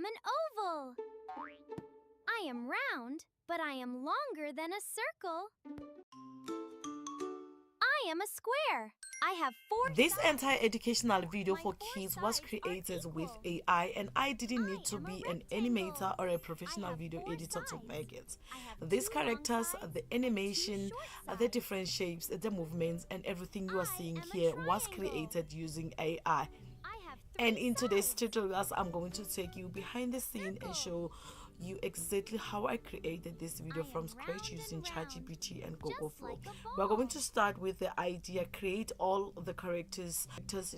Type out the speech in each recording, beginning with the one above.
am an oval. I am round, but I am longer than a circle. I am a square. I have 4 This sides. entire educational video My for 4 kids was sides are created with equal. AI, and I didn't need to I am a be an rectangle. animator or a I professional have video 4 editor to sides. make it. I have These 2 long characters, sides the and 2 animation, short the sides. different shapes, the movements, and everything you are I seeing am a here was triangle. created using AI. I have 3 And in today's sides. tutorials, I'm going to take you behind the scene and Circle. show you exactly how I created this video I from am scratch round using and round, ChatGPT and Google just Flow. like a We're going ball. to start with the idea, create all the characters,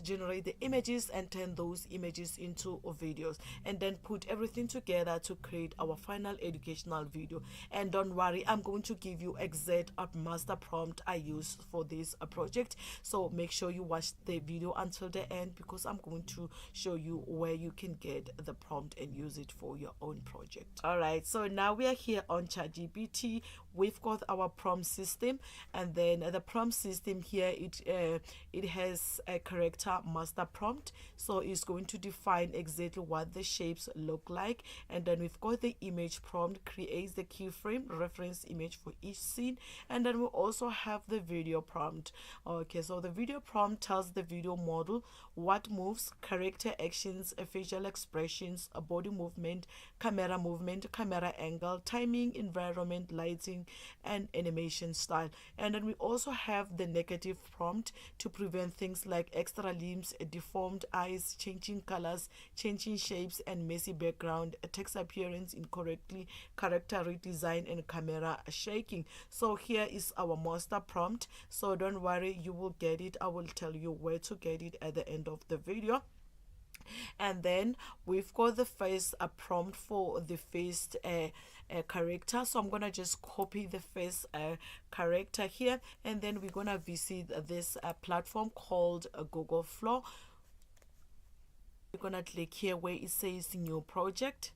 generate the images and turn those images into videos, and then put everything together to create our final educational video. And don't worry, I'm going to give you exact master prompt I use for this project, so make sure you watch the video until the end, because I'm going to show you where you can get the prompt and use it for your own project. All right, so now we are here on ChatGPT. We've got our prompt system, and then the prompt system here, it has a character master prompt, so it's going to define exactly what the shapes look like. And then we've got the image prompt, creates the keyframe reference image for each scene. And then we also have the video prompt. Okay, so the video prompt tells the video model what moves, character actions, facial expressions, a body movement, camera angle, timing, environment, lighting, and animation style. And then we also have the negative prompt to prevent things like extra limbs, deformed eyes, changing colors, changing shapes, and messy background, text appearance incorrectly, character redesign, and camera shaking. So here is our master prompt, so don't worry, you will get it. I will tell you where to get it at the end of the video. And then we've got the first prompt for the first character, so I'm gonna just copy the first character here, and then we're gonna visit this platform called Google Flow. We're gonna click here where it says new project,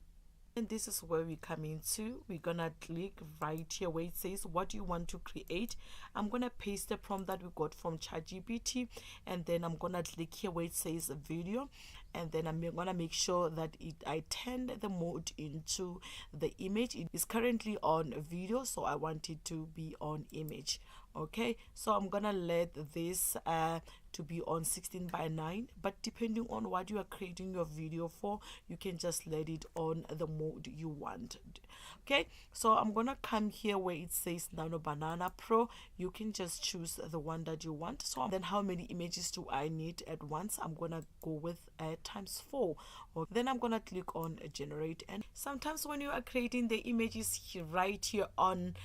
and this is where we come into. We're gonna click right here where it says what do you want to create. I'm gonna paste the prompt that we got from ChatGPT, and then I'm gonna click here where it says video, and then I'm gonna make sure that I turn the mode into the image. It is currently on video, so I want it to be on image. Okay, so I'm gonna let this to be on 16:9, but depending on what you are creating your video for, you can just let it on the mode you want. Okay, so I'm gonna come here where it says Nano Banana Pro. You can just choose the one that you want. So then how many images do I need at once? I'm gonna go with ×4. Okay, then I'm gonna click on generate. And sometimes when you are creating the images right here on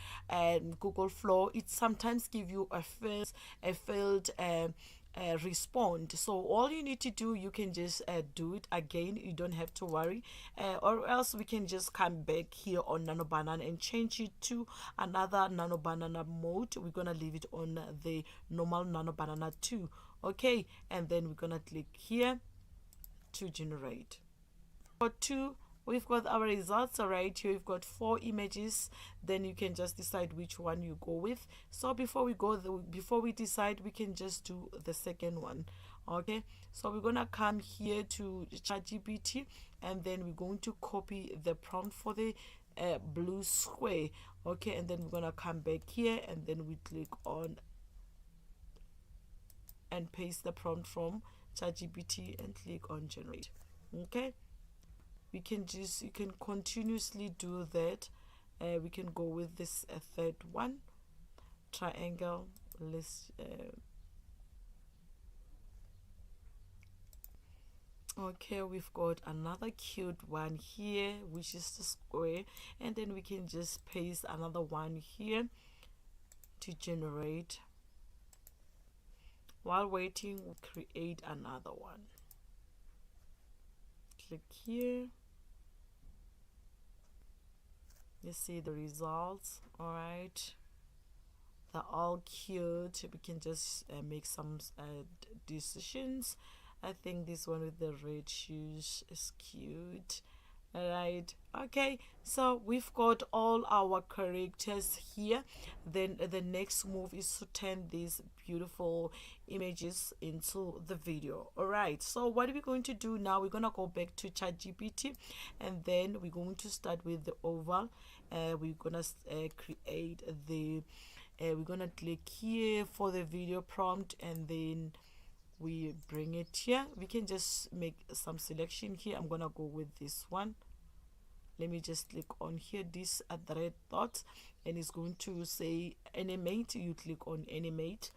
Google Flow, it sometimes give you a failed respond. So all you need to do, you can just do it again. You don't have to worry, or else we can just come back here on Nano Banana and change it to another Nano Banana mode. We're gonna leave it on the normal Nano Banana 2. Okay, and then we're gonna click here to generate. For 2, we've got our results right here. We've got 4 images, then you can just decide which one you go with. So before we decide, we can just do the second one. Okay, so we're gonna come here to ChatGPT, and then we're going to copy the prompt for the blue square. Okay, and then we're gonna come back here, and then we click on and paste the prompt from ChatGPT and click on generate. Okay, you can continuously do that. We can go with this third one, triangle. Let's okay, we've got another cute one here, which is the square, and then we can just paste another one here to generate. While waiting, we'll create another one. Click here. You see the results. All right, they're all cute. We can just make some decisions. I think this one with the red shoes is cute. All right, okay, so we've got all our characters here. Then the next move is to turn these beautiful images into the video. All right, so what are we going to do now? We're gonna go back to ChatGPT, and then we're going to start with the oval. We're gonna create the we're gonna click here for the video prompt, and then we bring it here. We can just make some selection here. I'm gonna go with this one. Let me just click on here, this at the red dot, and it's going to say animate. You click on animate,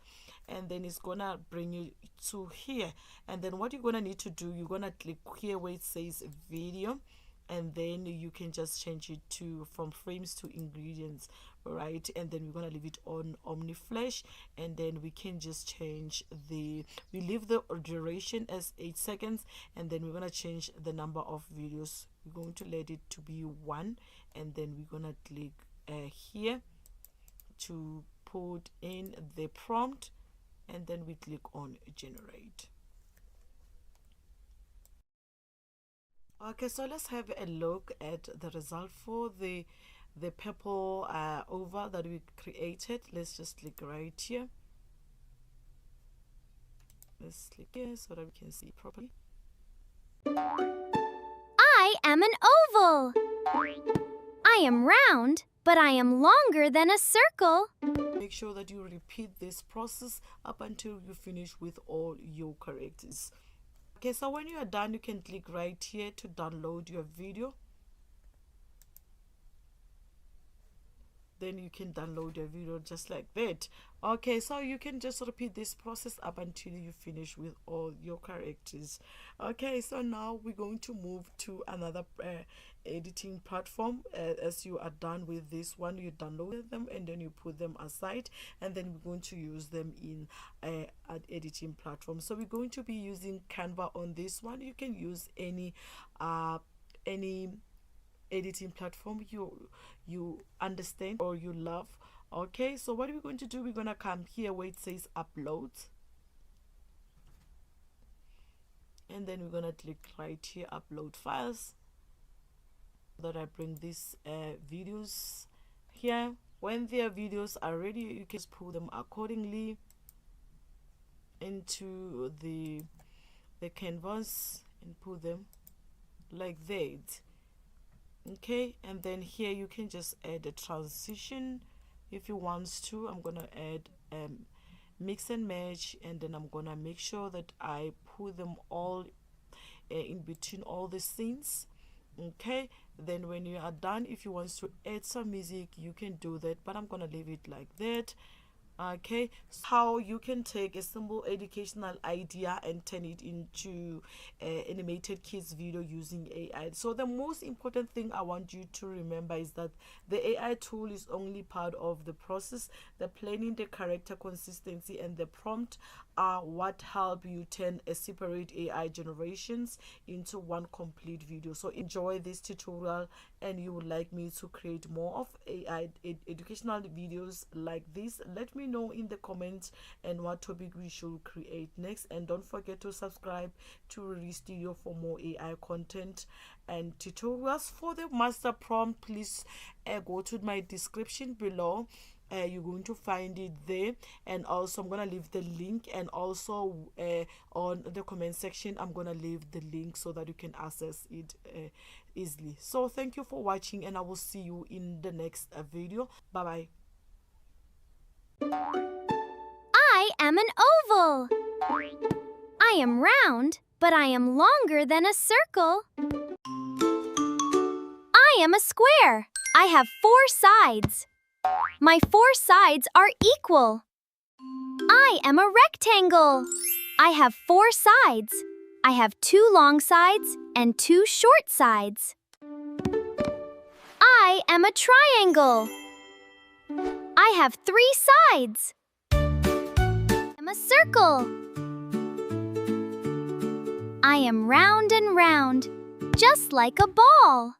and then it's gonna bring you to here. And then what you're gonna need to do, you're gonna click here where it says video, and then you can just change it to from frames to ingredients, right? And then we're gonna leave it on OmniFlash, and then we can just change we leave the duration as 8 seconds, and then we're gonna change the number of videos. We're going to let it to be 1, and then we're gonna click here to put in the prompt, and then we click on generate. Okay, so let's have a look at the result for the purple oval that we created. Let's just click right here. Let's click here so that we can see properly. I am an oval. I am round, but I am longer than a circle. Make sure that you repeat this process up until you finish with all your characters. Okay, so when you are done, you can click right here to download your video. Then you can download your video just like that. Okay, so you can just repeat this process up until you finish with all your characters. Okay, so now we're going to move to another editing platform. As you are done with this one, you download them and then you put them aside, and then we're going to use them in an editing platform. So we're going to be using Canva on this one. You can use any editing platform you understand or you love. Okay, so what we're going to do, we're going to come here where it says upload, and then we're going to click right here, upload files, that I bring these videos here. When their videos are ready, you can just pull them accordingly into the canvas and put them like that. Okay, and then here you can just add a transition if you want to. I'm gonna add mix and match, and then I'm gonna make sure that I put them all in between all the scenes. Okay, then when you are done, if you want to add some music, you can do that, but I'm gonna leave it like that. Okay, so how you can take a simple educational idea and turn it into animated kids video using AI. So the most important thing I want you to remember is that the AI tool is only part of the process. The planning, the character consistency, and the prompt are what help you turn a separate AI generations into one complete video. So enjoy this tutorial, and you would like me to create more of AI educational videos like this, let me know in the comments and what topic we should create next. And don't forget to subscribe to Riri Studio for more AI content and tutorials. For the master prompt, please go to my description below. You're going to find it there, and also I'm gonna leave the link, and also on the comment section I'm gonna leave the link so that you can access it easily. So thank you for watching, and I will see you in the next video. Bye bye. I am an oval. I am round, but I am longer than a circle. I am a square. I have 4 sides. My 4 sides are equal. I am a rectangle. I have 4 sides. I have 2 long sides and 2 short sides. I am a triangle. I have 3 sides. I am a circle. I am round and round, just like a ball.